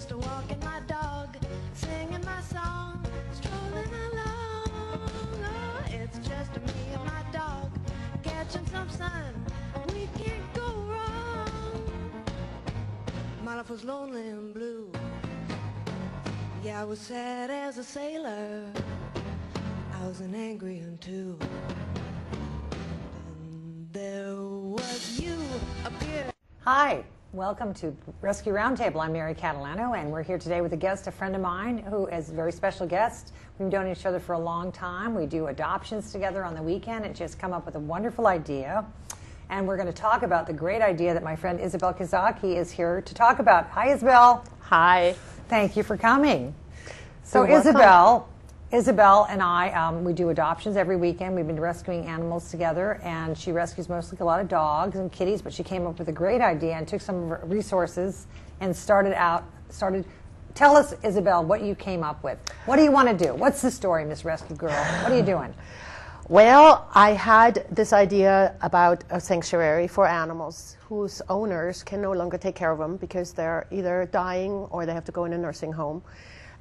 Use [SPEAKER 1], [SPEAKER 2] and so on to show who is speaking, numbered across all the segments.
[SPEAKER 1] just walking my dog, singing my song, strolling along. Oh, it's just me and my dog, catching some sun. We can't go wrong. My life was lonely and blue. Yeah, I was sad as a sailor. I was an angry one too. And there was you up here.
[SPEAKER 2] Hi, welcome to Rescue Roundtable. I'm Mary Catalano, and we're here today with a guest, a friend of mine, who is a very special guest. We've known each other for a long time. We do adoptions together on the weekend, and she's come up with a wonderful idea. And we're going to talk about the great idea that my friend Isabel Kazaki is here to talk about. Hi, Isabel.
[SPEAKER 3] Hi.
[SPEAKER 2] Thank you for coming. So
[SPEAKER 3] You're welcome.
[SPEAKER 2] Isabel and I, we do adoptions every weekend. We've been rescuing animals together, and she rescues mostly a lot of dogs and kitties, but she came up with a great idea and took some of her resources and tell us, Isabel, what you came up with. What do you want to do? What's the story, Miss Rescue Girl? What are you doing?
[SPEAKER 3] Well, I had this idea about a sanctuary for animals whose owners can no longer take care of them because they're either dying or they have to go in a nursing home.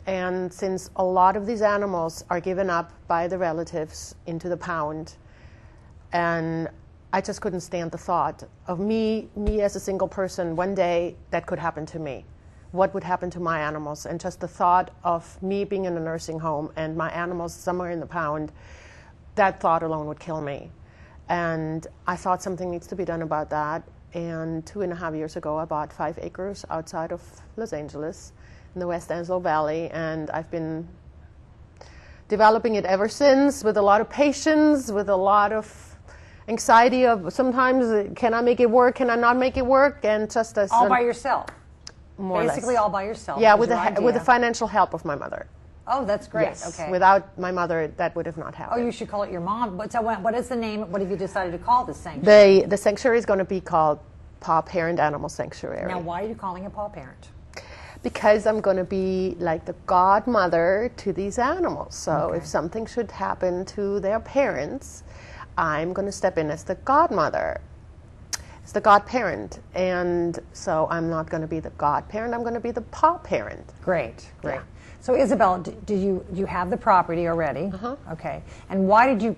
[SPEAKER 3] And since a lot of these animals are given up by the relatives into the pound, and I just couldn't stand the thought of me as a single person, one day that could happen to me. What would happen to my animals? And just the thought of me being in a nursing home and my animals somewhere in the pound, that thought alone would kill me. And I thought something needs to be done about that. And 2.5 years ago, I bought 5 acres outside of Los Angeles in the West Ansel Valley, and I've been developing it ever since with a lot of patience, with a lot of anxiety of sometimes, can I make it work, can I not make it work, and just as
[SPEAKER 2] All by yourself?
[SPEAKER 3] More or less.
[SPEAKER 2] Basically all by yourself?
[SPEAKER 3] Yeah, with the financial help of my mother.
[SPEAKER 2] Oh, that's great.
[SPEAKER 3] Yes.
[SPEAKER 2] Okay.
[SPEAKER 3] Without my mother, that would have not happened.
[SPEAKER 2] Oh, you should call it your mom. What is the name? What have you decided to call this sanctuary?
[SPEAKER 3] The sanctuary is going to be called Paw Parent Animal Sanctuary.
[SPEAKER 2] Now, why are you calling it Paw Parent?
[SPEAKER 3] Because I'm going to be like the godmother to these animals. So if something should happen to their parents, I'm going to step in as the godmother. It's the godparent. And so I'm not going to be the godparent, I'm going to be the paw parent.
[SPEAKER 2] Great, great.
[SPEAKER 3] Yeah.
[SPEAKER 2] So Isabel, do you have the property already? Okay. And why did you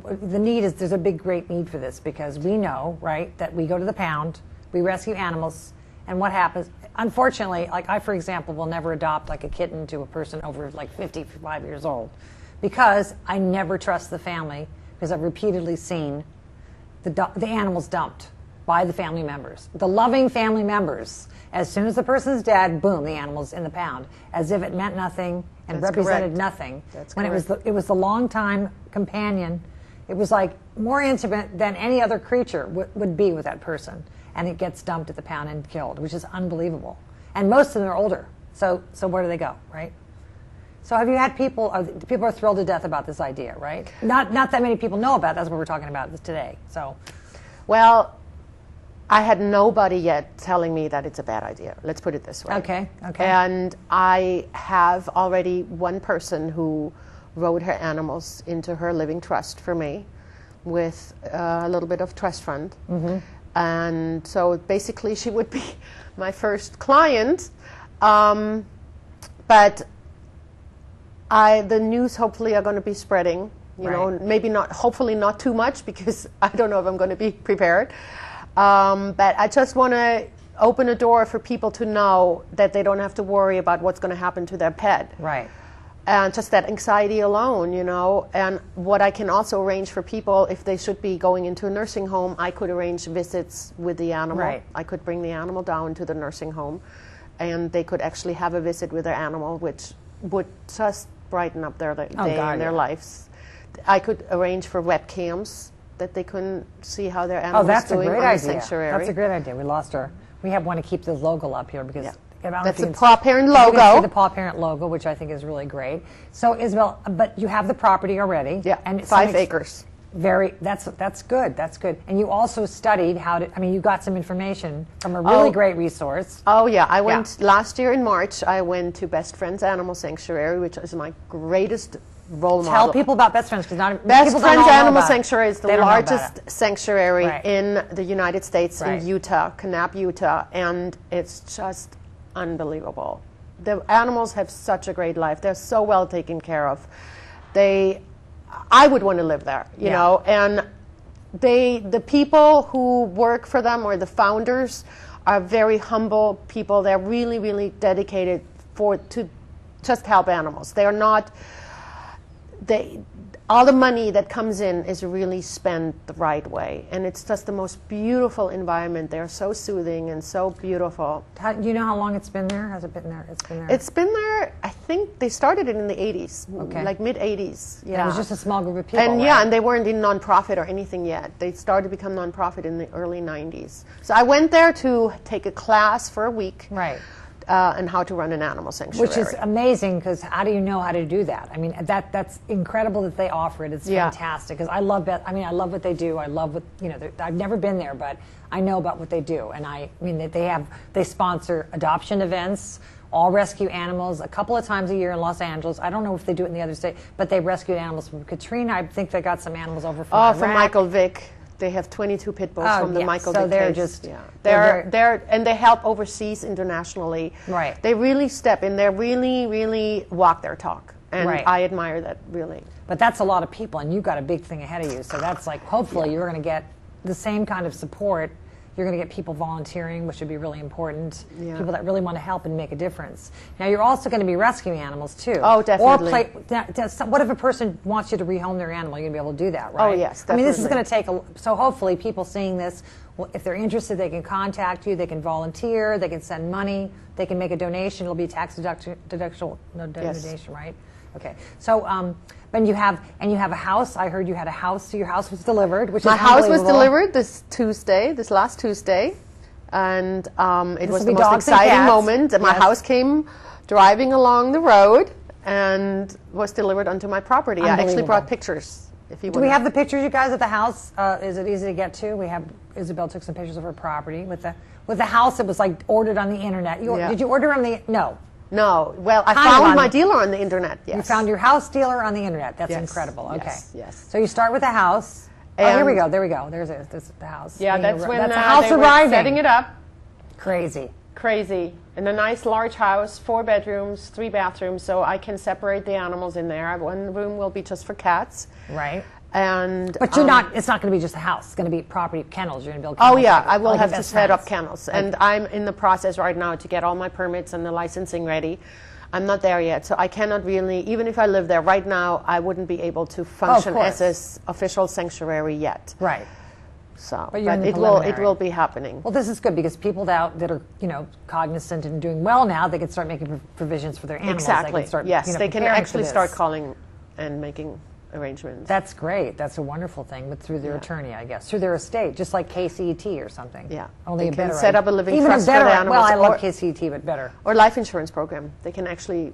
[SPEAKER 2] the need is, there's a great need for this, because we know, right, that we go to the pound, we rescue animals, and what happens, unfortunately, like I, for example, will never adopt like a kitten to a person over like 55 years old, because I never trust the family, because I've repeatedly seen the animals dumped by the family members, the loving family members. As soon as the person's dead, boom, the animal's in the pound, as if it meant nothing and
[SPEAKER 3] That's
[SPEAKER 2] represented
[SPEAKER 3] correct.
[SPEAKER 2] nothing.
[SPEAKER 3] That's
[SPEAKER 2] when
[SPEAKER 3] correct.
[SPEAKER 2] it was the long-time companion. It was like more intimate than any other creature would be with that person, and it gets dumped at the pound and killed, which is unbelievable. And most of them are older, so where do they go, right? So have you had people are thrilled to death about this idea, right? Not that many people know about it. That's what we're talking about today. So,
[SPEAKER 3] Well, I had nobody yet telling me that it's a bad idea. Let's put it this way.
[SPEAKER 2] Okay.
[SPEAKER 3] And I have already one person who wrote her animals into her living trust for me with a little bit of trust fund. And so basically she would be my first client. But the news hopefully are going to be spreading, you know, maybe not, hopefully not too much, because I don't know if I'm going to be prepared. But I just want to open a door for people to know that they don't have to worry about what's going to happen to their pet.
[SPEAKER 2] right.
[SPEAKER 3] And just that anxiety alone, you know. And what I can also arrange for people, if they should be going into a nursing home, I could arrange visits with the animal.
[SPEAKER 2] Right.
[SPEAKER 3] I could bring the animal down to the nursing home, and they could actually have a visit with their animal, which would just brighten up their day and their lives. I could arrange for webcams that they couldn't see how their animals doing on the sanctuary.
[SPEAKER 2] That's a great idea. We lost our. We want to keep the logo up here because
[SPEAKER 3] that's the Paw Parent logo.
[SPEAKER 2] You can see the Paw Parent logo, which I think is really great. So Isabel, but you have the property already.
[SPEAKER 3] Yeah,
[SPEAKER 2] and
[SPEAKER 3] 5 acres.
[SPEAKER 2] That's good. That's good. And you also studied how to. I mean, you got some information from a really great resource.
[SPEAKER 3] Oh yeah, I went last year in March. I went to Best Friends Animal Sanctuary, which is my greatest role model.
[SPEAKER 2] Tell people about Best Friends, because not
[SPEAKER 3] Best
[SPEAKER 2] people
[SPEAKER 3] Friends
[SPEAKER 2] don't know
[SPEAKER 3] Animal
[SPEAKER 2] about
[SPEAKER 3] Sanctuary is the largest sanctuary
[SPEAKER 2] Right.
[SPEAKER 3] in the United States,
[SPEAKER 2] Right.
[SPEAKER 3] in Utah, Kanab, Utah, and it's just unbelievable. The animals have such a great life. They're so well taken care of. I would want to live there, you know, and the people who work for them, or the founders, are very humble people. They're really, really dedicated to just help animals. They are not, all the money that comes in is really spent the right way. And it's just the most beautiful environment. They're so soothing and so beautiful.
[SPEAKER 2] Do you know how long it's been there? Has it been there? It's been there.
[SPEAKER 3] It's been there, I think they started it in the 80s, like mid-80s.
[SPEAKER 2] Yeah. It was just a small group of people,
[SPEAKER 3] And
[SPEAKER 2] right?
[SPEAKER 3] yeah, and they weren't in nonprofit or anything yet. They started to become nonprofit in the early 90s. So I went there to take a class for a week.
[SPEAKER 2] Right.
[SPEAKER 3] And how to run an animal sanctuary.
[SPEAKER 2] Which is amazing, because how do you know how to do that? I mean, that's incredible that they offer it. It's fantastic, because I love what they do. I love what, you know, I've never been there, but I know about what they do. And I mean, they sponsor adoption events, all rescue animals a couple of times a year in Los Angeles. I don't know if they do it in the other state, but they rescued animals from Katrina. I think they got some animals over from Iraq.
[SPEAKER 3] From Michael Vick. They have 22 pit bulls from the Michael Vick
[SPEAKER 2] they're
[SPEAKER 3] case.
[SPEAKER 2] just
[SPEAKER 3] they're and they help overseas internationally.
[SPEAKER 2] Right.
[SPEAKER 3] They really step in. They really, really walk their talk, and I admire that, really.
[SPEAKER 2] But that's a lot of people, and you've got a big thing ahead of you. So that's like, hopefully you're going to get the same kind of support. You're going to get people volunteering, which would be really important.
[SPEAKER 3] Yeah.
[SPEAKER 2] People that really want to help and make a difference. Now, you're also going to be rescuing animals, too.
[SPEAKER 3] Oh, definitely.
[SPEAKER 2] What if a person wants you to rehome their animal? You're going to be able to do that, right?
[SPEAKER 3] Oh, yes, definitely.
[SPEAKER 2] I mean, this is going to take so hopefully people seeing this, if they're interested, they can contact you, they can volunteer, they can send money, they can make a donation. It'll be tax deductible donation, right? Okay. So, but you have a house. I heard you had a house. So your house was delivered, which
[SPEAKER 3] My
[SPEAKER 2] is
[SPEAKER 3] house was
[SPEAKER 2] unbelievable.
[SPEAKER 3] delivered this last Tuesday, and it was the most
[SPEAKER 2] dogs and
[SPEAKER 3] exciting
[SPEAKER 2] cats.
[SPEAKER 3] moment. My house came driving along the road and was delivered onto my property. I actually
[SPEAKER 2] Unbelievable.
[SPEAKER 3] brought pictures. If you
[SPEAKER 2] Do we have the pictures, you guys, at the house? Is it easy to get to? We have Isabel took some pictures of her property with the house. It was like ordered on the internet. Did you order on the no?
[SPEAKER 3] No. Well, I
[SPEAKER 2] Kind of
[SPEAKER 3] found
[SPEAKER 2] on
[SPEAKER 3] my
[SPEAKER 2] the-
[SPEAKER 3] dealer on the internet. Yes.
[SPEAKER 2] You found your house dealer on the internet. That's
[SPEAKER 3] Yes.
[SPEAKER 2] incredible. Okay.
[SPEAKER 3] Yes, yes.
[SPEAKER 2] So you start with the house. Oh, here we
[SPEAKER 3] And-
[SPEAKER 2] go. There we go. There's the house.
[SPEAKER 3] Yeah,
[SPEAKER 2] Being
[SPEAKER 3] that's when
[SPEAKER 2] the house
[SPEAKER 3] they were
[SPEAKER 2] arriving.
[SPEAKER 3] setting it up.
[SPEAKER 2] Crazy.
[SPEAKER 3] Crazy. In a nice large house, 4 bedrooms, 3 bathrooms, so I can separate the animals in there. One room will be just for cats.
[SPEAKER 2] Right.
[SPEAKER 3] And
[SPEAKER 2] But you're not. It's not going to be just a house. It's going to be property kennels. You're going to build. Kennels
[SPEAKER 3] Oh yeah,
[SPEAKER 2] like
[SPEAKER 3] I will
[SPEAKER 2] like
[SPEAKER 3] have
[SPEAKER 2] your
[SPEAKER 3] to
[SPEAKER 2] best
[SPEAKER 3] set up
[SPEAKER 2] friends.
[SPEAKER 3] kennels, and I'm in the process right now to get all my permits and the licensing ready. I'm not there yet, so I cannot really. Even if I live there right now, I wouldn't be able to function
[SPEAKER 2] course.
[SPEAKER 3] as an official sanctuary yet.
[SPEAKER 2] Right.
[SPEAKER 3] So,
[SPEAKER 2] But you're in the
[SPEAKER 3] it
[SPEAKER 2] preliminary.
[SPEAKER 3] will be happening.
[SPEAKER 2] Well, this is good because people that are cognizant and doing well now, they can start making provisions for their animals.
[SPEAKER 3] Exactly.
[SPEAKER 2] They can start,
[SPEAKER 3] Yes, they can
[SPEAKER 2] preparing for
[SPEAKER 3] actually
[SPEAKER 2] this.
[SPEAKER 3] start calling and making arrangements.
[SPEAKER 2] That's great. That's a wonderful thing, but through their attorney, I guess, through their estate, just like KCET or something.
[SPEAKER 3] Yeah.
[SPEAKER 2] Only
[SPEAKER 3] They
[SPEAKER 2] a
[SPEAKER 3] can
[SPEAKER 2] better
[SPEAKER 3] set up a living
[SPEAKER 2] even
[SPEAKER 3] trust for
[SPEAKER 2] better.
[SPEAKER 3] the animals,
[SPEAKER 2] Well, I love
[SPEAKER 3] or-
[SPEAKER 2] KCET, but better.
[SPEAKER 3] Or life insurance program. They can actually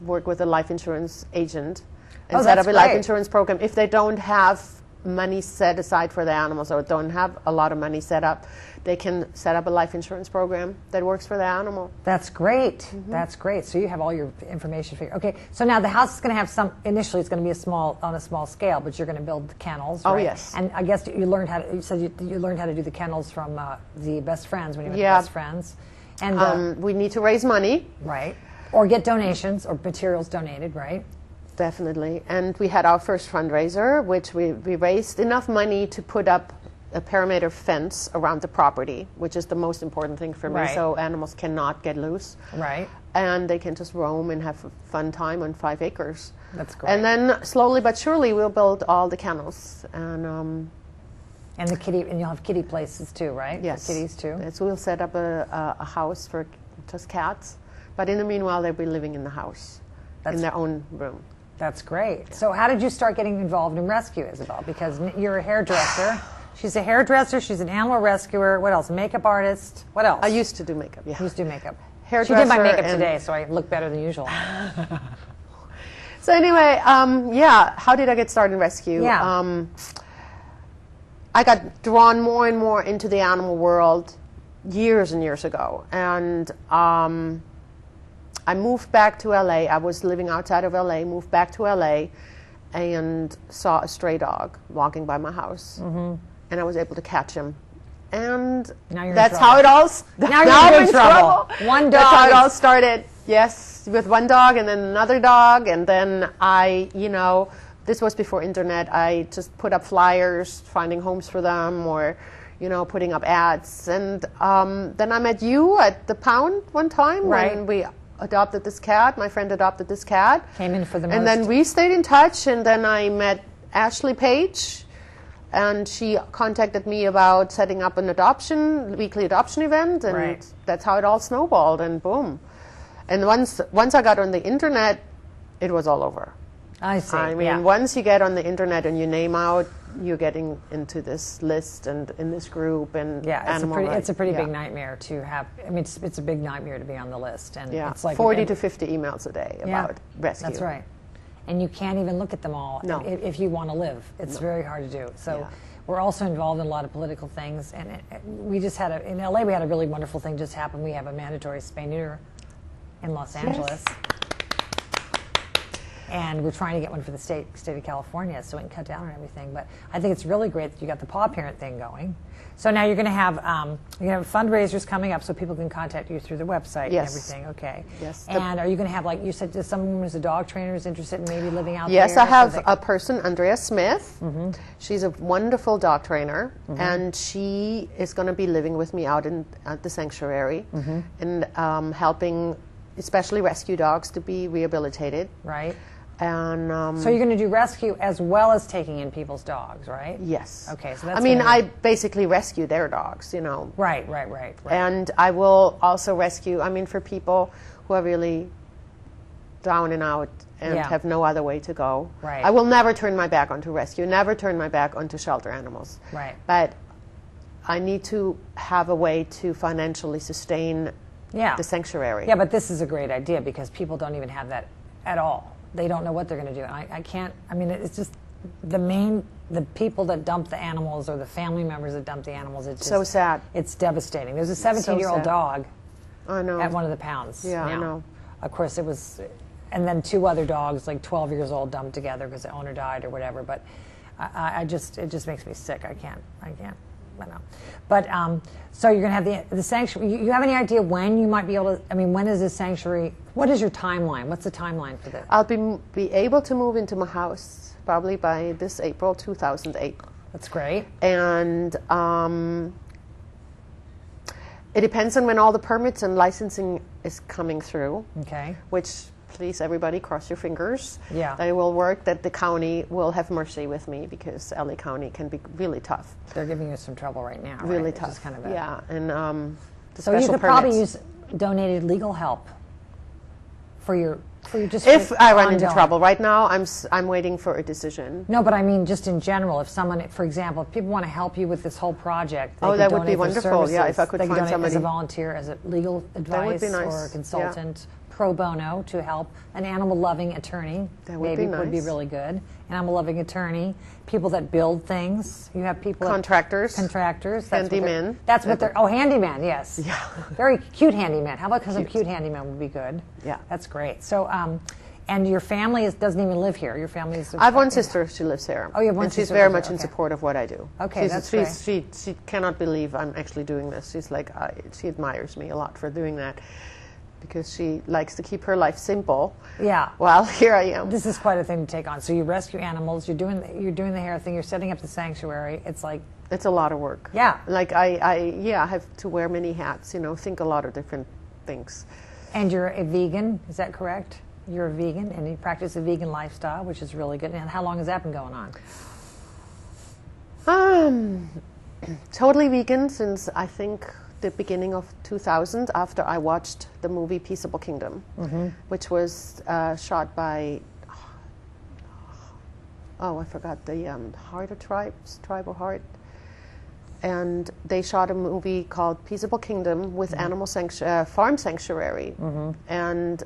[SPEAKER 3] work with a life insurance agent and set
[SPEAKER 2] that's
[SPEAKER 3] up a life
[SPEAKER 2] great.
[SPEAKER 3] insurance program. If they don't have money set aside for the animals or don't have a lot of money set up, they can set up a life insurance program that works for the animal.
[SPEAKER 2] That's great. That's great. So you have all your information figured. Okay. So now the house is going to have some. Initially, it's going to be on a small scale, but you're going to build the kennels.
[SPEAKER 3] Oh,
[SPEAKER 2] right?
[SPEAKER 3] yes.
[SPEAKER 2] And I guess you learned how to. You said you learned how to do the kennels from the Best Friends when you were
[SPEAKER 3] Yeah.
[SPEAKER 2] Best Friends, and
[SPEAKER 3] We need to raise money,
[SPEAKER 2] right, or get donations or materials donated, right?
[SPEAKER 3] definitely. And we had our first fundraiser, which we raised enough money to put up a perimeter fence around the property, which is the most important thing for me,
[SPEAKER 2] Right.
[SPEAKER 3] so animals cannot get loose.
[SPEAKER 2] Right.
[SPEAKER 3] And they can just roam and have a fun time on 5 acres.
[SPEAKER 2] That's great.
[SPEAKER 3] And then slowly but surely we'll build all the kennels. And
[SPEAKER 2] And the kitty, and you'll have kitty places too, right?
[SPEAKER 3] yes,
[SPEAKER 2] For kitties too.
[SPEAKER 3] Yes, we'll set up a house for just cats. But in the meanwhile, they'll be living in the house, in their own room.
[SPEAKER 2] That's great. So how did you start getting involved in rescue, Isabel? Because you're a hairdresser. She's a hairdresser. She's an animal rescuer. What else? A makeup artist. What else?
[SPEAKER 3] I used to do makeup, yeah.
[SPEAKER 2] You used to do makeup. She
[SPEAKER 3] Hairdresser
[SPEAKER 2] did my makeup
[SPEAKER 3] and-
[SPEAKER 2] today, so I look better than usual.
[SPEAKER 3] So anyway, how did I get started in rescue?
[SPEAKER 2] Yeah.
[SPEAKER 3] I got drawn more and more into the animal world years and years ago. And I moved back to LA. I was living outside of LA, moved back to LA, and saw a stray dog walking by my house. And I was able to catch him and
[SPEAKER 2] Now you're in
[SPEAKER 3] that's
[SPEAKER 2] trouble.
[SPEAKER 3] how it all.
[SPEAKER 2] Now you're
[SPEAKER 3] I'm
[SPEAKER 2] in big trouble. One
[SPEAKER 3] That's how
[SPEAKER 2] dog
[SPEAKER 3] it all
[SPEAKER 2] is-
[SPEAKER 3] started. Yes, with one dog, and then another dog, and then I, this was before internet. I just put up flyers, finding homes for them, or, putting up ads. And then I met you at the pound one time
[SPEAKER 2] Right.
[SPEAKER 3] when we adopted this cat. My friend adopted this cat.
[SPEAKER 2] Came in for the
[SPEAKER 3] And
[SPEAKER 2] most.
[SPEAKER 3] then we stayed in touch, and then I met Ashley Page, and she contacted me about setting up an weekly adoption event, and
[SPEAKER 2] Right.
[SPEAKER 3] that's how it all snowballed, and boom. And once I got on the internet, it was all over.
[SPEAKER 2] I see.
[SPEAKER 3] I mean,
[SPEAKER 2] yeah.
[SPEAKER 3] once you get on the internet and you name out, you're getting into this list and in this group and
[SPEAKER 2] Yeah, it's a pretty
[SPEAKER 3] yeah.
[SPEAKER 2] big nightmare to have. I mean, it's a big nightmare to be on the list, and
[SPEAKER 3] Yeah,
[SPEAKER 2] it's like
[SPEAKER 3] 40 to 50 emails a day about rescue.
[SPEAKER 2] That's right. And you can't even look at them all
[SPEAKER 3] No.
[SPEAKER 2] if you want to live. It's very hard to do. So
[SPEAKER 3] Yeah.
[SPEAKER 2] we're also involved in a lot of political things. And we just had in LA, we had a really wonderful thing just happen. We have a mandatory spay-neuter in Los Angeles. And we're trying to get one for the state of California so we can cut down on everything. But I think it's really great that you got the paw parent thing going. So now you're going to have fundraisers coming up so people can contact you through the website
[SPEAKER 3] Yes.
[SPEAKER 2] and everything. Okay.
[SPEAKER 3] Yes.
[SPEAKER 2] And are you going to have, like you said, there's someone who's a dog trainer who's interested in maybe living out
[SPEAKER 3] Yes,
[SPEAKER 2] there?
[SPEAKER 3] I have
[SPEAKER 2] so
[SPEAKER 3] a person, Andrea Smith. She's a wonderful dog trainer, and she is going to be living with me out at the sanctuary and helping, especially rescue dogs, to be rehabilitated.
[SPEAKER 2] Right.
[SPEAKER 3] And
[SPEAKER 2] So you're going to do rescue as well as taking in people's dogs, right?
[SPEAKER 3] yes.
[SPEAKER 2] Okay, so that's
[SPEAKER 3] I mean,
[SPEAKER 2] gonna
[SPEAKER 3] I
[SPEAKER 2] be-
[SPEAKER 3] basically rescue their dogs,
[SPEAKER 2] Right.
[SPEAKER 3] And I will also rescue, for people who are really down and out and
[SPEAKER 2] Yeah.
[SPEAKER 3] have no other way to go.
[SPEAKER 2] Right.
[SPEAKER 3] I will never turn my back onto rescue, never turn my back onto shelter animals.
[SPEAKER 2] Right.
[SPEAKER 3] But I need to have a way to financially sustain
[SPEAKER 2] Yeah.
[SPEAKER 3] the sanctuary.
[SPEAKER 2] Yeah, but this is a great idea because people don't even have that at all. They don't know what they're going to do. And I can't, it's just the people that dump the animals or the family members that dump the animals. It's
[SPEAKER 3] So
[SPEAKER 2] just,
[SPEAKER 3] sad.
[SPEAKER 2] It's devastating. There's a 17-year-old
[SPEAKER 3] sad.
[SPEAKER 2] dog
[SPEAKER 3] I know.
[SPEAKER 2] at one of the pounds.
[SPEAKER 3] Yeah, I
[SPEAKER 2] now.
[SPEAKER 3] know.
[SPEAKER 2] Of course, it was, and then two other dogs, like 12 years old, dumped together because the owner died or whatever. But it just makes me sick. I can't. I know. But so you're going to have the sanctuary. You have any idea when you might be able to? When is this sanctuary? What is your timeline? What's the timeline for this?
[SPEAKER 3] I'll be able to move into my house probably by this April 2008.
[SPEAKER 2] That's great.
[SPEAKER 3] And it depends on when all the permits and licensing is coming through.
[SPEAKER 2] Okay.
[SPEAKER 3] Which, please, everybody, cross your fingers.
[SPEAKER 2] Yeah.
[SPEAKER 3] That it will work, that the county will have mercy with me because LA County can be really tough.
[SPEAKER 2] They're giving you some trouble right now.
[SPEAKER 3] Really
[SPEAKER 2] right?
[SPEAKER 3] tough.
[SPEAKER 2] Which is kind of
[SPEAKER 3] yeah. And the
[SPEAKER 2] So you
[SPEAKER 3] special
[SPEAKER 2] could probably
[SPEAKER 3] permits.
[SPEAKER 2] use donated legal help for your just
[SPEAKER 3] If
[SPEAKER 2] for
[SPEAKER 3] I run into
[SPEAKER 2] ongoing.
[SPEAKER 3] trouble. Right now, I'm waiting for a decision.
[SPEAKER 2] No, but just in general, if someone, for example, if people want to help you with this whole project, they
[SPEAKER 3] Oh,
[SPEAKER 2] could
[SPEAKER 3] that would be
[SPEAKER 2] donate their
[SPEAKER 3] wonderful. Yeah,
[SPEAKER 2] services.
[SPEAKER 3] if I could
[SPEAKER 2] they
[SPEAKER 3] find
[SPEAKER 2] donate
[SPEAKER 3] somebody.
[SPEAKER 2] as a volunteer, as a legal advice
[SPEAKER 3] would be nice.
[SPEAKER 2] or a consultant, pro bono to help, an animal-loving attorney.
[SPEAKER 3] That would
[SPEAKER 2] maybe
[SPEAKER 3] be
[SPEAKER 2] would be
[SPEAKER 3] nice.
[SPEAKER 2] really good. An animal-loving attorney, people that build things. You have people
[SPEAKER 3] Contractors.
[SPEAKER 2] Contractors.
[SPEAKER 3] Handyman.
[SPEAKER 2] That's what they're. Oh, handyman. Yes.
[SPEAKER 3] Yeah.
[SPEAKER 2] Very cute handyman. How about some cute handyman would be good?
[SPEAKER 3] Yeah.
[SPEAKER 2] That's great. So, and your family doesn't even live here. Your family is.
[SPEAKER 3] I have one sister. She lives here.
[SPEAKER 2] Oh, you have one
[SPEAKER 3] and she's
[SPEAKER 2] sister
[SPEAKER 3] very
[SPEAKER 2] lives
[SPEAKER 3] much
[SPEAKER 2] there,
[SPEAKER 3] in
[SPEAKER 2] okay.
[SPEAKER 3] support of what I do.
[SPEAKER 2] Okay, that's great.
[SPEAKER 3] She cannot believe I'm actually doing this. She's like, she admires me a lot for doing that because she likes to keep her life simple.
[SPEAKER 2] Yeah.
[SPEAKER 3] While here I am.
[SPEAKER 2] This is quite a thing to take on. So you rescue animals. You're doing the hair thing. You're setting up the sanctuary. It's like.
[SPEAKER 3] It's a lot of work.
[SPEAKER 2] Yeah.
[SPEAKER 3] Like I have to wear many hats. Think a lot of different things.
[SPEAKER 2] And you're a vegan. Is that correct? You're a vegan and you practice a vegan lifestyle, which is really good. And how long has that been going on?
[SPEAKER 3] Totally vegan since I think the beginning of 2000 after I watched the movie Peaceable Kingdom, which was shot by, I forgot the Harder Tribes, Tribal Heart. And they shot a movie called Peaceable Kingdom with Animal Farm Sanctuary. And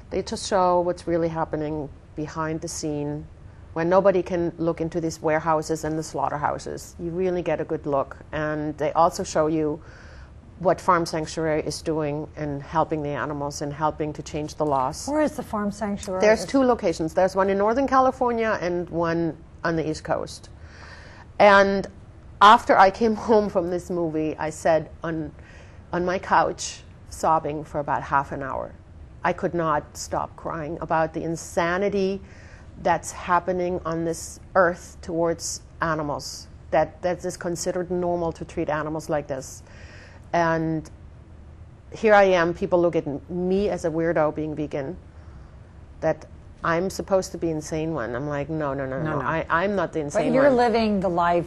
[SPEAKER 3] they just show what's really happening behind the scene when nobody can look into these warehouses and the slaughterhouses. You really get a good look. And they also show you what Farm Sanctuary is doing and helping the animals and helping to change the laws.
[SPEAKER 2] Where is the farm sanctuary?
[SPEAKER 3] There's two locations. There's one in Northern California and one on the East Coast. And after I came home from this movie, I sat on my couch sobbing for about half an hour. I could not stop crying about the insanity that's happening on this earth towards animals, that is considered normal to treat animals like this. And here I am, people look at me as a weirdo being vegan, that I'm supposed to be insane one. I'm like, no. I'm not the insane one.
[SPEAKER 2] But you're living the life.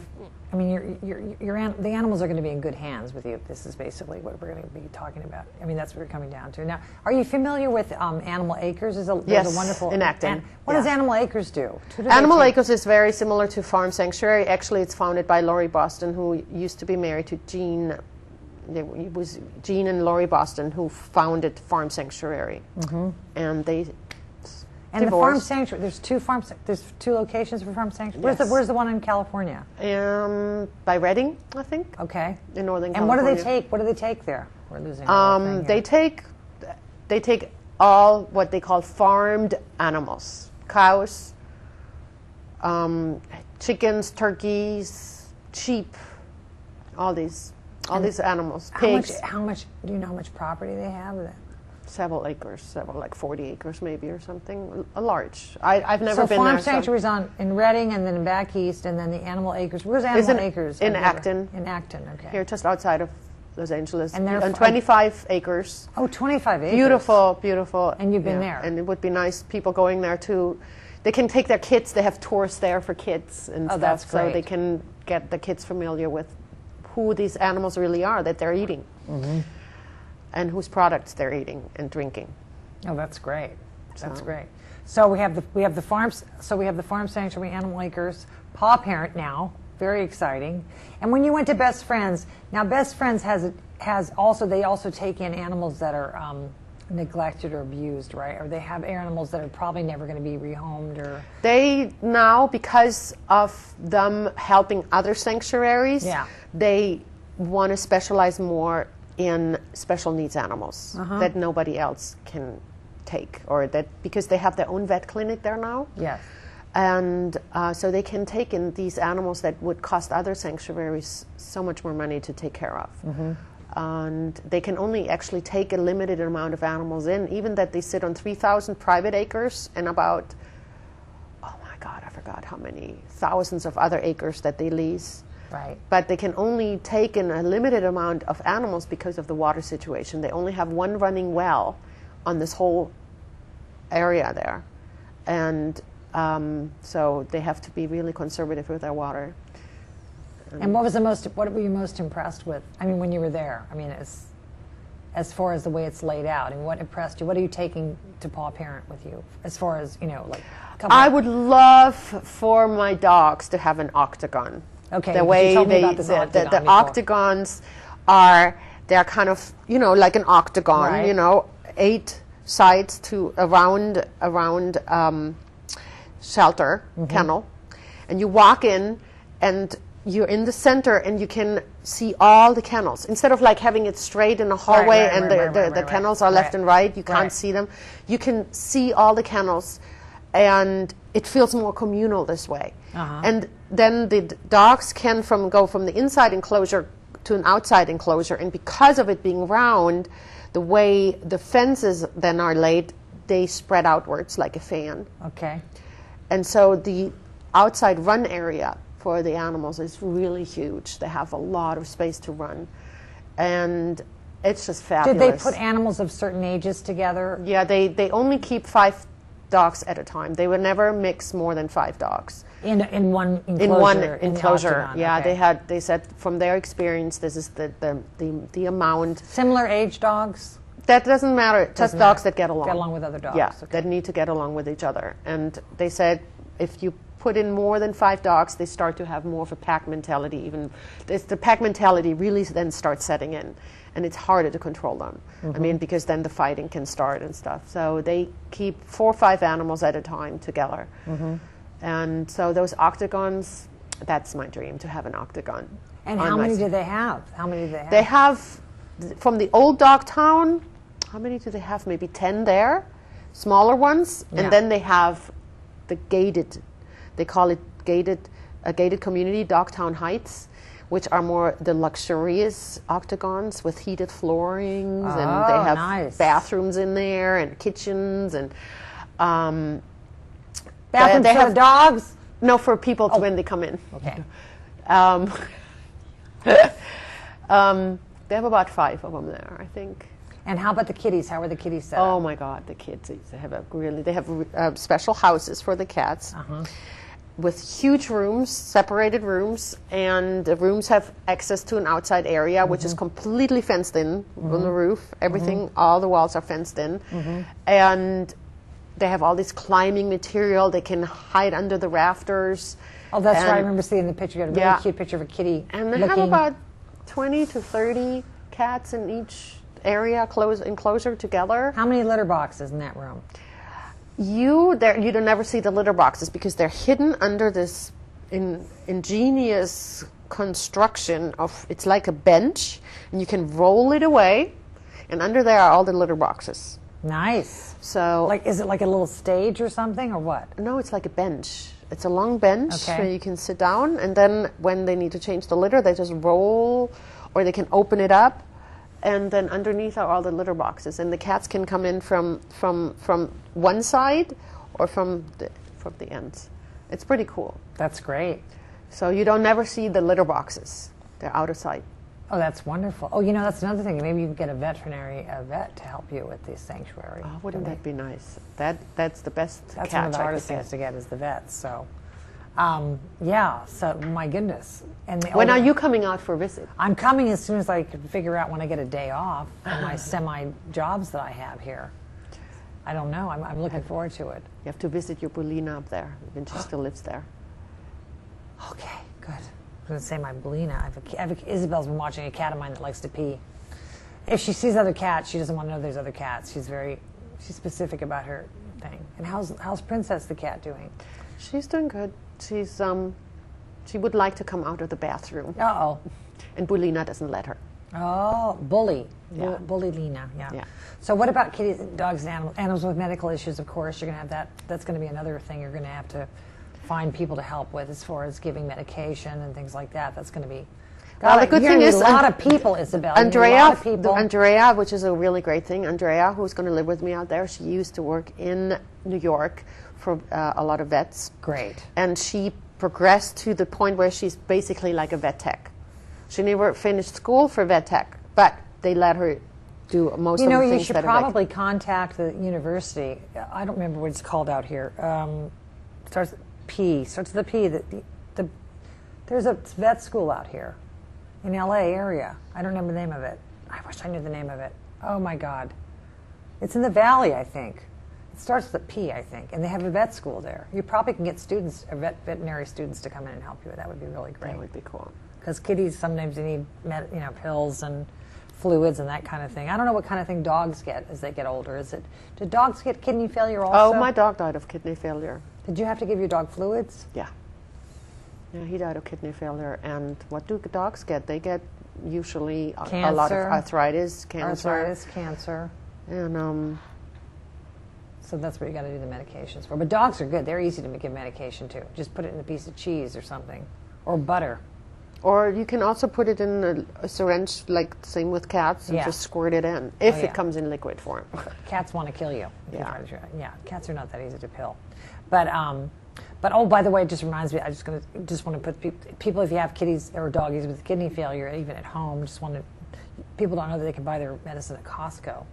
[SPEAKER 2] I mean, the animals are going to be in good hands with you. This is basically what we're going to be talking about. I mean, that's what we're coming down to. Now, are you familiar with Animal Acres? There's
[SPEAKER 3] yes,
[SPEAKER 2] a wonderful
[SPEAKER 3] in Acton.
[SPEAKER 2] What does Animal Acres do?
[SPEAKER 3] Animal Acres is very similar to Farm Sanctuary. Actually, it's founded by Lori Boston, who used to be married to Gene. It was Gene and Lori Boston who founded Farm Sanctuary, and they.
[SPEAKER 2] And the Farm Sanctuary, there's two locations for Farm Sanctuary?
[SPEAKER 3] Yes.
[SPEAKER 2] Where's the one in California?
[SPEAKER 3] By Redding, I think.
[SPEAKER 2] Okay.
[SPEAKER 3] In Northern
[SPEAKER 2] California.
[SPEAKER 3] California.
[SPEAKER 2] And what do they take there? We're losing
[SPEAKER 3] they take all what they call farmed animals. Cows, chickens, turkeys, sheep, all these animals, pigs.
[SPEAKER 2] How much, do you know how much property they have?
[SPEAKER 3] Several acres, like 40 acres maybe or something, a large. I've never been there.
[SPEAKER 2] So Farm Sanctuary's in Redding and then back east, and then the Animal Acres. Where's Animal Acres?
[SPEAKER 3] In Acton.
[SPEAKER 2] In Acton, okay.
[SPEAKER 3] Here, just outside of Los Angeles.
[SPEAKER 2] And they're
[SPEAKER 3] 25 acres.
[SPEAKER 2] Oh, 25 acres.
[SPEAKER 3] Beautiful, beautiful.
[SPEAKER 2] And you've been there.
[SPEAKER 3] And it would be nice, people going there too. They can take their kids, they have tours there for kids and stuff.
[SPEAKER 2] That's great.
[SPEAKER 3] So they can get the kids familiar with who these animals really are that they're eating. And whose products they're eating and drinking.
[SPEAKER 2] Oh, that's great. That's great. So we have the farms. So we have the Farm Sanctuary, Animal Acres, Paw Parent now. Very exciting. And when you went to Best Friends, now Best Friends has also take in animals that are neglected or abused, right? Or they have animals that are probably never going to be rehomed or.
[SPEAKER 3] They now, because of them helping other sanctuaries, they want to specialize more in special needs animals that nobody else can take, or that because they have their own vet clinic there now.
[SPEAKER 2] Yes.
[SPEAKER 3] And so they can take in these animals that would cost other sanctuaries so much more money to take care of. And they can only actually take a limited amount of animals in, even that they sit on 3,000 private acres and about, oh my God, I forgot how many thousands of other acres that they lease.
[SPEAKER 2] Right.
[SPEAKER 3] But they can only take in a limited amount of animals because of the water situation. They only have one running well on this whole area there. And so they have to be really conservative with their water.
[SPEAKER 2] And what were you most impressed with? I mean, when you were there, I mean, as far as the way it's laid out, and what impressed you? What are you taking to Paw Parent with you? As far as, like...
[SPEAKER 3] I would love for my dogs to have an octagon.
[SPEAKER 2] Okay,
[SPEAKER 3] the way the octagons they're kind of, like an octagon,
[SPEAKER 2] right.
[SPEAKER 3] 8 sides to a round shelter, kennel. And you walk in and you're in the center and you can see all the kennels. Instead of like having it straight in a hallway the kennels are left and right, you can't see them. You can see all the kennels and it feels more communal this way. And then the dogs can go from the inside enclosure to an outside enclosure, and because of it being round, the way the fences then are laid, they spread outwards like a fan.
[SPEAKER 2] Okay.
[SPEAKER 3] And so the outside run area for the animals is really huge. They have a lot of space to run, and it's just fabulous.
[SPEAKER 2] Did they put animals of certain ages together?
[SPEAKER 3] Yeah, they only keep 5 dogs at a time. They would never mix more than 5 dogs.
[SPEAKER 2] In one enclosure.
[SPEAKER 3] In one enclosure.
[SPEAKER 2] Yeah,
[SPEAKER 3] okay. They said from their experience this is the amount.
[SPEAKER 2] Similar age dogs?
[SPEAKER 3] That doesn't matter. Just dogs that get along.
[SPEAKER 2] Get along with other dogs.
[SPEAKER 3] Yeah,
[SPEAKER 2] okay.
[SPEAKER 3] that need to get along with each other. And they said if you put in more than 5 dogs, they start to have more of a pack mentality. Even the pack mentality really then starts setting in, and it's harder to control them. I mean, because then the fighting can start and stuff. So they keep 4 or 5 animals at a time together. And so those octagons, that's my dream, to have an octagon.
[SPEAKER 2] And how many do they have?
[SPEAKER 3] They have, from the old dog town, how many do they have? Maybe 10 there, smaller ones. Yeah. And then they have the gated, they call it gated community, Dogtown Heights, which are more the luxurious octagons with heated floorings, and they
[SPEAKER 2] Oh,
[SPEAKER 3] have
[SPEAKER 2] nice.
[SPEAKER 3] bathrooms in there and kitchens and
[SPEAKER 2] Bathrooms
[SPEAKER 3] they
[SPEAKER 2] for
[SPEAKER 3] have
[SPEAKER 2] the dogs?
[SPEAKER 3] no, for people when they come in.
[SPEAKER 2] Okay.
[SPEAKER 3] They have about 5 of them there, I think.
[SPEAKER 2] And how about the kitties? How are the kitties set up?
[SPEAKER 3] Oh my God, the kids! They have special houses for the cats, with huge rooms, separated rooms, and the rooms have access to an outside area, which is completely fenced in on the roof. Everything, all the walls are fenced in, and they have all this climbing material. They can hide under the rafters.
[SPEAKER 2] Oh, that's right. I remember seeing the picture. You had a really cute picture of a kitty.
[SPEAKER 3] And they have about 20 to 30 cats in each area enclosure together.
[SPEAKER 2] How many litter boxes in that room?
[SPEAKER 3] You don't never see the litter boxes because they're hidden under this ingenious construction of, it's like a bench, and you can roll it away, and under there are all the litter boxes.
[SPEAKER 2] Nice.
[SPEAKER 3] So,
[SPEAKER 2] Like, is it like a little stage or something, or what?
[SPEAKER 3] no, it's like a bench. It's a long bench
[SPEAKER 2] Okay.
[SPEAKER 3] where you can sit down, and then when they need to change the litter, they just roll, or they can open it up, and then underneath are all the litter boxes, and the cats can come in from one side or from the ends. It's pretty cool.
[SPEAKER 2] That's great.
[SPEAKER 3] So you don't never see the litter boxes; they're out of sight.
[SPEAKER 2] Oh, that's wonderful. Oh, you know, that's another thing. Maybe you can get a vet to help you with this sanctuary.
[SPEAKER 3] Oh, wouldn't that be nice? That's the best
[SPEAKER 2] That's
[SPEAKER 3] catch
[SPEAKER 2] one of the
[SPEAKER 3] I
[SPEAKER 2] hardest
[SPEAKER 3] could
[SPEAKER 2] things
[SPEAKER 3] get.
[SPEAKER 2] to get is the vets. So, yeah. So, my goodness. And
[SPEAKER 3] When are you coming out for a visit?
[SPEAKER 2] I'm coming as soon as I can figure out when I get a day off from my semi-jobs that I have here. I don't know. I'm looking forward to it.
[SPEAKER 3] You have to visit your Bolina up there, when she still lives there.
[SPEAKER 2] Okay, good. I was going to say my Belina. Isabel's been watching a cat of mine that likes to pee. If she sees other cats, she doesn't want to know there's other cats. She's specific about her thing. And how's Princess the cat doing?
[SPEAKER 3] She's doing good. She would like to come out of the bathroom,
[SPEAKER 2] Uh-oh.
[SPEAKER 3] and Bolina doesn't let her.
[SPEAKER 2] Oh, bully.
[SPEAKER 3] Yeah.
[SPEAKER 2] Bully Lena, yeah.
[SPEAKER 3] Yeah.
[SPEAKER 2] So what about kitties, dogs, and animals with medical issues? Of course, you're going to have that. That's going to be another thing you're going to have to find people to help with as far as giving medication and things like that. That's going to be...
[SPEAKER 3] Well, the good thing is
[SPEAKER 2] a lot of people, Isabel. You need a lot of people.
[SPEAKER 3] Andrea, which is a really great thing. Andrea, who's going to live with me out there, she used to work in New York for a lot of vets.
[SPEAKER 2] Great.
[SPEAKER 3] And she progressed to the point where she's basically like a vet tech. She never finished school for vet tech, but they let her do most of the things.
[SPEAKER 2] You should probably contact the university. I don't remember what it's called out here. Starts with P. Starts with a P. There's a vet school out here in L.A. area. I don't remember the name of it. I wish I knew the name of it. Oh my God. It's in the Valley, I think. It starts with a P, I think, and they have a vet school there. You probably can get students, veterinary students, to come in and help you with that. Would be really great.
[SPEAKER 3] That would be cool.
[SPEAKER 2] Because kitties, sometimes you need pills and fluids and that kind of thing. I don't know what kind of thing dogs get as they get older. Do dogs get kidney failure also?
[SPEAKER 3] Oh, my dog died of kidney failure.
[SPEAKER 2] Did you have to give your dog fluids?
[SPEAKER 3] Yeah. Yeah, he died of kidney failure. And what do dogs get? They get usually a lot of arthritis,
[SPEAKER 2] cancer.
[SPEAKER 3] And
[SPEAKER 2] so that's what you got to do the medications for. But dogs are good. They're easy to give medication to. Just put it in a piece of cheese or something, or butter.
[SPEAKER 3] Or you can also put it in a syringe, like same with cats, and just squirt it in if it comes in liquid form.
[SPEAKER 2] Cats want to kill you.
[SPEAKER 3] Yeah.
[SPEAKER 2] Cats are not that easy to pill. But oh, by the way, it just reminds me. I just want to put people, if you have kitties or doggies with kidney failure, even at home, people don't know that they can buy their medicine at Costco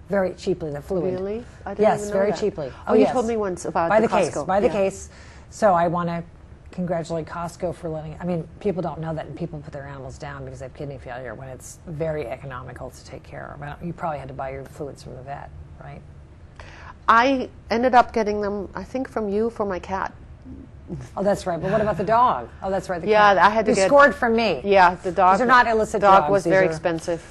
[SPEAKER 2] very cheaply. The fluid.
[SPEAKER 3] Really? I didn't
[SPEAKER 2] yes,
[SPEAKER 3] even know
[SPEAKER 2] very
[SPEAKER 3] that.
[SPEAKER 2] cheaply.
[SPEAKER 3] Oh, you told me once about
[SPEAKER 2] by the
[SPEAKER 3] Costco.
[SPEAKER 2] By the case. So I want to congratulate Costco for letting. I mean, people don't know that, and people put their animals down because they have kidney failure when it's very economical to take care of. You probably had to buy your fluids from the vet, right?
[SPEAKER 3] I ended up getting them, I think, from you for my cat.
[SPEAKER 2] Oh, that's right. But what about the dog? Oh, that's right. The
[SPEAKER 3] Yeah,
[SPEAKER 2] cat.
[SPEAKER 3] I had to
[SPEAKER 2] You
[SPEAKER 3] get-
[SPEAKER 2] scored from me.
[SPEAKER 3] Yeah, the dog.
[SPEAKER 2] These are not illicit
[SPEAKER 3] dog
[SPEAKER 2] drugs.
[SPEAKER 3] was
[SPEAKER 2] These
[SPEAKER 3] very
[SPEAKER 2] are
[SPEAKER 3] expensive.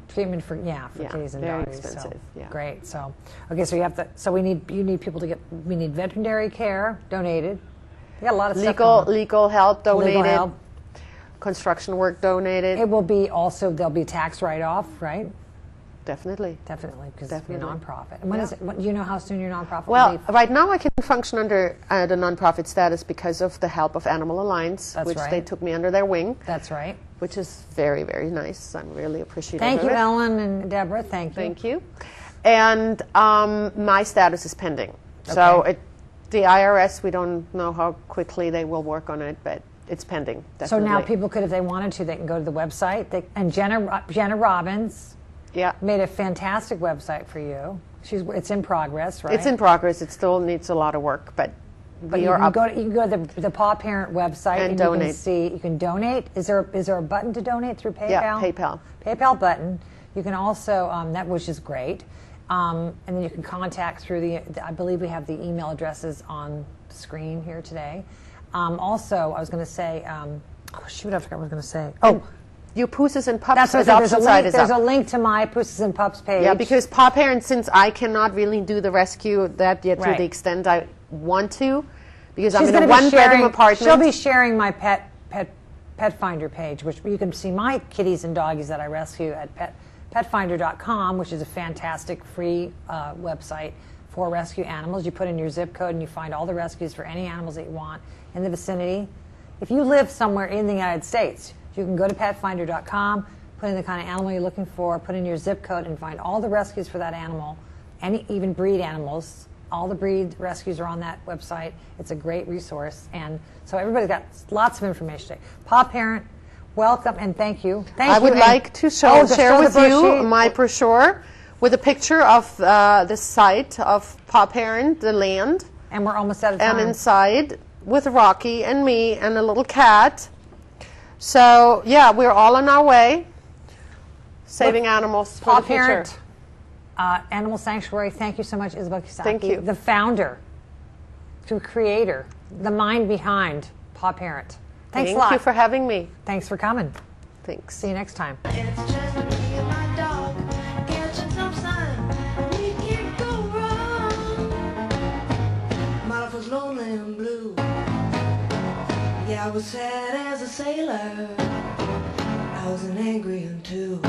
[SPEAKER 2] treatment for kitties and
[SPEAKER 3] very
[SPEAKER 2] doggies.
[SPEAKER 3] expensive,
[SPEAKER 2] So.
[SPEAKER 3] yeah.
[SPEAKER 2] Great. So okay, so you need people to get. We need veterinary care donated. You got a lot of stuff going on.
[SPEAKER 3] Legal help donated.
[SPEAKER 2] Legal help.
[SPEAKER 3] Construction work donated.
[SPEAKER 2] It will be also there'll be tax write-off, right?
[SPEAKER 3] Definitely.
[SPEAKER 2] Definitely, because
[SPEAKER 3] Definitely.
[SPEAKER 2] you're a nonprofit. And when is it? Do you know how soon your nonprofit will
[SPEAKER 3] Well,
[SPEAKER 2] be?
[SPEAKER 3] right now I can function under the nonprofit status because of the help of Animal Alliance,
[SPEAKER 2] That's
[SPEAKER 3] which
[SPEAKER 2] right.
[SPEAKER 3] they took me under their wing,
[SPEAKER 2] That's right.
[SPEAKER 3] which is very, very nice. I'm really appreciative
[SPEAKER 2] Thank
[SPEAKER 3] of
[SPEAKER 2] you,
[SPEAKER 3] it.
[SPEAKER 2] Ellen and Deborah. Thank you.
[SPEAKER 3] Thank you. And my status is pending. So
[SPEAKER 2] Okay.
[SPEAKER 3] the IRS, we don't know how quickly they will work on it, but it's pending.
[SPEAKER 2] So
[SPEAKER 3] Definitely.
[SPEAKER 2] now people could, if they wanted to, they can go to the website. And Jenna Robbins
[SPEAKER 3] Yeah.
[SPEAKER 2] made a fantastic website for you. It's in progress, right?
[SPEAKER 3] It's in progress. It still needs a lot of work, but we
[SPEAKER 2] you
[SPEAKER 3] are
[SPEAKER 2] can
[SPEAKER 3] up.
[SPEAKER 2] you can go to the Paw Parent website
[SPEAKER 3] And
[SPEAKER 2] you
[SPEAKER 3] donate.
[SPEAKER 2] can see. You can donate. Is there a button to donate through PayPal?
[SPEAKER 3] Yeah, PayPal.
[SPEAKER 2] PayPal button. You can also that which is great, and then you can contact through the. I believe we have the email addresses on screen here today. Also, I was going to say. Oh shoot! I forgot what I was going to say. Oh.
[SPEAKER 3] Your Pooses and Pups
[SPEAKER 2] That's what
[SPEAKER 3] adoption site is
[SPEAKER 2] there's
[SPEAKER 3] up.
[SPEAKER 2] a link to my Pooses and Pups page.
[SPEAKER 3] Yeah, because Paw Parent, since I cannot really do the rescue that yet to
[SPEAKER 2] Right.
[SPEAKER 3] the extent I want to, because
[SPEAKER 2] She's
[SPEAKER 3] I'm in
[SPEAKER 2] gonna
[SPEAKER 3] a
[SPEAKER 2] be
[SPEAKER 3] one-bedroom
[SPEAKER 2] sharing-
[SPEAKER 3] apartment.
[SPEAKER 2] She'll be sharing my pet finder page, which you can see my kitties and doggies that I rescue at petfinder.com, which is a fantastic free website for rescue animals. You put in your zip code and you find all the rescues for any animals that you want in the vicinity. If you live somewhere in the United States, you can go to petfinder.com, put in the kind of animal you're looking for, put in your zip code, and find all the rescues for that animal, even breed animals. All the breed rescues are on that website. It's a great resource. And so everybody's got lots of information today. Paw Parent, welcome and thank you. Thank
[SPEAKER 3] I
[SPEAKER 2] you.
[SPEAKER 3] would
[SPEAKER 2] And-
[SPEAKER 3] like to
[SPEAKER 2] Oh,
[SPEAKER 3] share
[SPEAKER 2] the
[SPEAKER 3] with you
[SPEAKER 2] brochure.
[SPEAKER 3] my brochure with a picture of the site of Paw Parent, the land,
[SPEAKER 2] And we're almost out of time.
[SPEAKER 3] and inside with Rocky and me and a little cat. So, yeah, we're all on our way, saving animals for
[SPEAKER 2] Paw
[SPEAKER 3] the future.
[SPEAKER 2] Parent, Animal Sanctuary, thank you so much, Isabel Kisaki.
[SPEAKER 3] Thank you.
[SPEAKER 2] The founder, the creator, the mind behind Paw Parent. Thanks a lot.
[SPEAKER 3] Thank you for having me.
[SPEAKER 2] Thanks for coming.
[SPEAKER 3] Thanks.
[SPEAKER 2] See you next time.
[SPEAKER 1] It's just me and my dog catching some sun. We can't go wrong. My life was lonely and blue. Yeah, I was sad as a sailor. I was an angry one too.